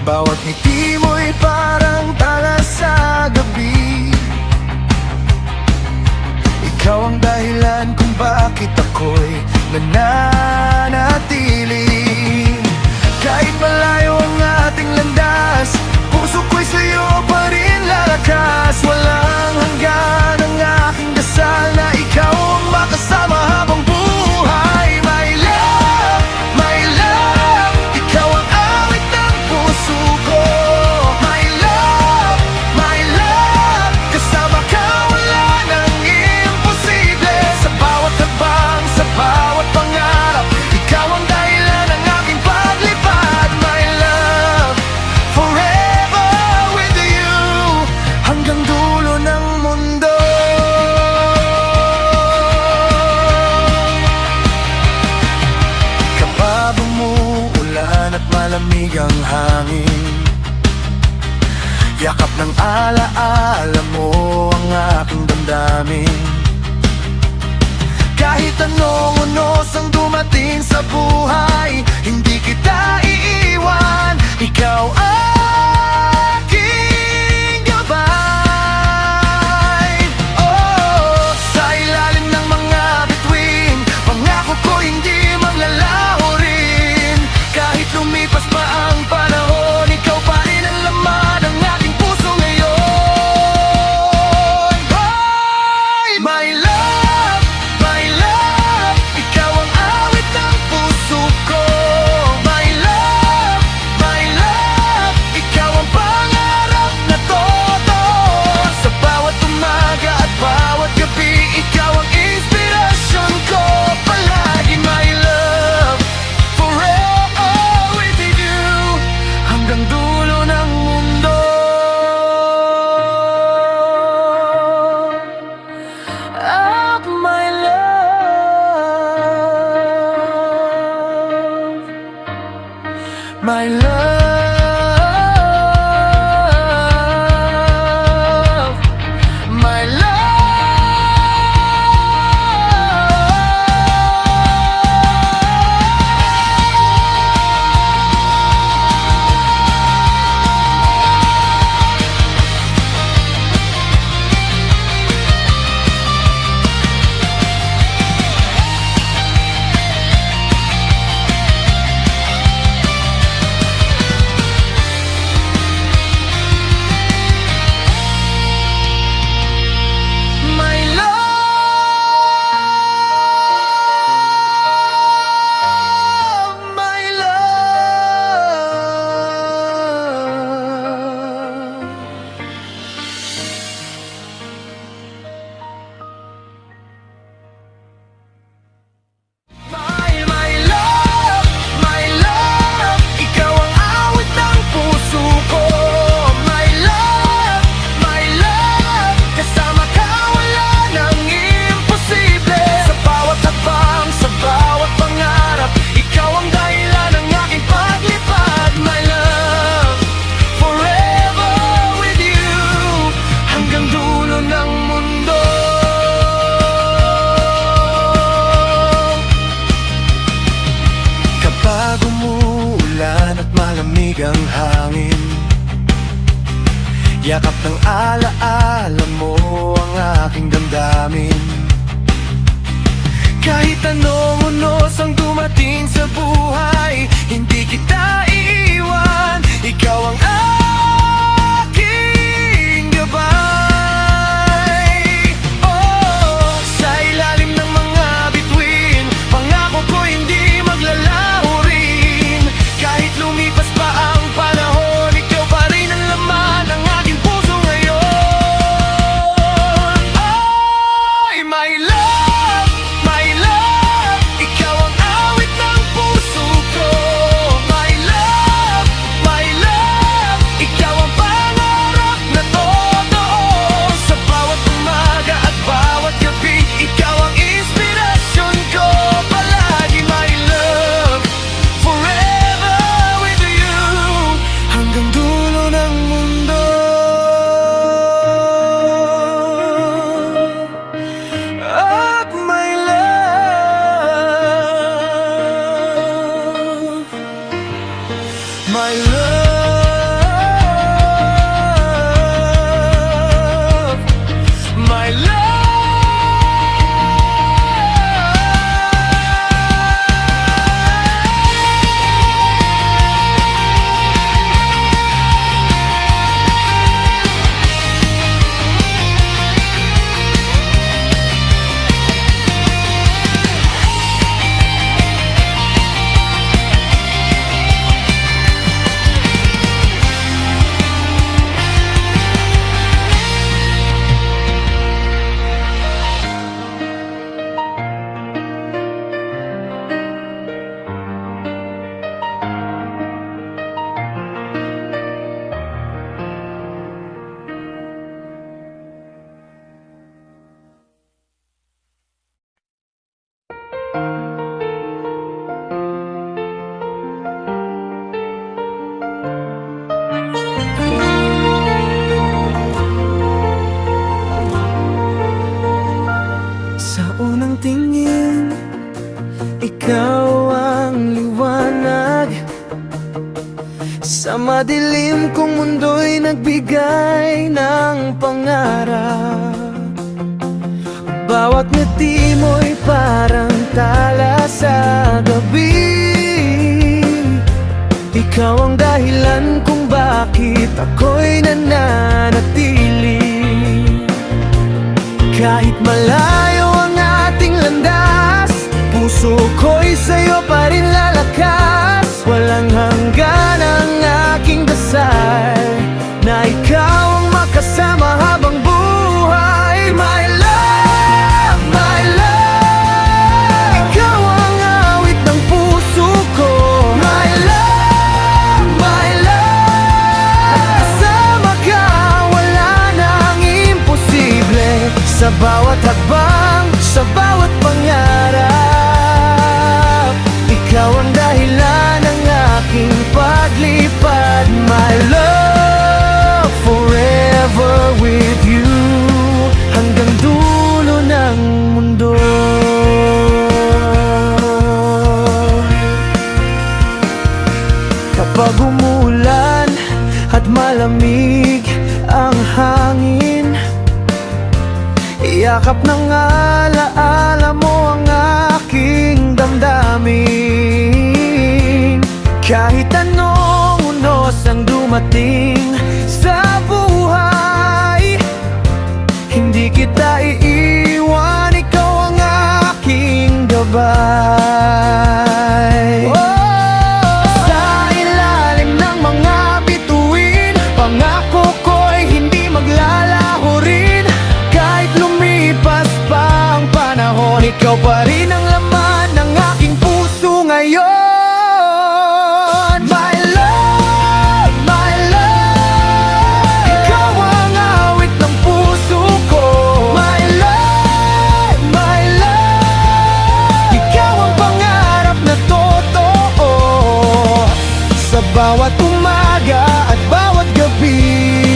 Bawat ngiti mo'y parang tala sa gabi. Ikaw ang dahilan kung bakit ako'y nananatili. Kahit malayo ang ating landas, puso ko'y sa'yo pa rin lalakas. Walang hanggan ang aking dasal na ikaw ang makasama habang buhay. My love, ikaw ang awit ng puso ko. My love, kasama ka wala nang imposible. Sa bawat hakbang, sa bawat pangarap, ikaw ang dahilan ng aking paglipad. My love, forever with you, hanggang dulo ng mundo. Kapag umuulan at malamig ang hangin, yakap ng alaala mo ang aking damdamin. Kahit anong unos ang dumating sa buhay, hindi kita iiwan. Ikaw aking gabay. Oh, sa ilalim ng mga bituin, pangako ko hindi maglalaho rin. Kahit lumipas pa ang panahon, ikaw pa rin ang laman ng aking puso ngayon. Ay, my love, ikaw ang awit ng puso ko. My love, ikaw ang pangarap na totoo. Sa bawat umaga at bawat gabi, ikaw ang inspirasyon ko palagi. My love, forever with you, hanggang dulo ng mundo. Ah, my love, my love, my love, ikaw ang awit ng puso ko. My love, kasama ka wala nang imposible. Sa bawat hakbang, sa bawat pangarap, ikaw ang dahilan ng aking paglipad. My love, forever with you, hanggang dulo ng mundo. Kapag umuulan at malamig ang hangin, yakap ng alaala mo ang aking damdamin. Kahit anong unos ang dumating sa buhay, hindi kita iiwan. Ikaw ang aking gabay. Oh, sa ilalim ng mga bituin, pangako ko hindi maglalaho rin. Kahit lumipas pa ang panahon, ikaw pa rin ang laman ng aking puso ngayon. Ay, my love, ikaw ang awit ng puso ko. My love, ikaw ang pangarap na totoo. Sa bawat umaga at bawat gabi, ikaw ang inspirasyon ko palagi. My love, forever with you, hanggang dulo ng mundo. At my love, my love. Sa madilim kong mundo'y nagbigay ng pangarap. Bawat ngiti mo'y parang tala sa gabi. Ikaw ang dahilan kung bakit ako'y nananatili. Kahit malayo ang ating landas, puso ko'y sa'yo pa rin lalakas. Walang hanggan ang aking dasal, na ikaw ang makasama habang buhay. My love, my love, ikaw ang awit ng puso ko. My love, my love, kasama ka, wala nang imposible. Sa bawat hakbang, sa bawat pangarap, ikaw ang dahilan ng aking paglipad. My love, forever with you, hanggang dulo ng mundo. Kapag umulan at malamig ang hangin, yakap ng alaala mo ang aking damdamin. Kahit anong unos ang dumating sa buhay, hindi kita iiwan, ikaw ang aking gabay. Sa ilalim ng mga bituin, pangako ko'y hindi maglalaho rin. Kahit lumipas pa ang panahon, ikaw pa rin ang laman ng aking puso ngayon. My love, my love, ikaw ang awit ng puso ko. My love, my love, ikaw ang pangarap na totoo. Sa bawat umaga at bawat gabi,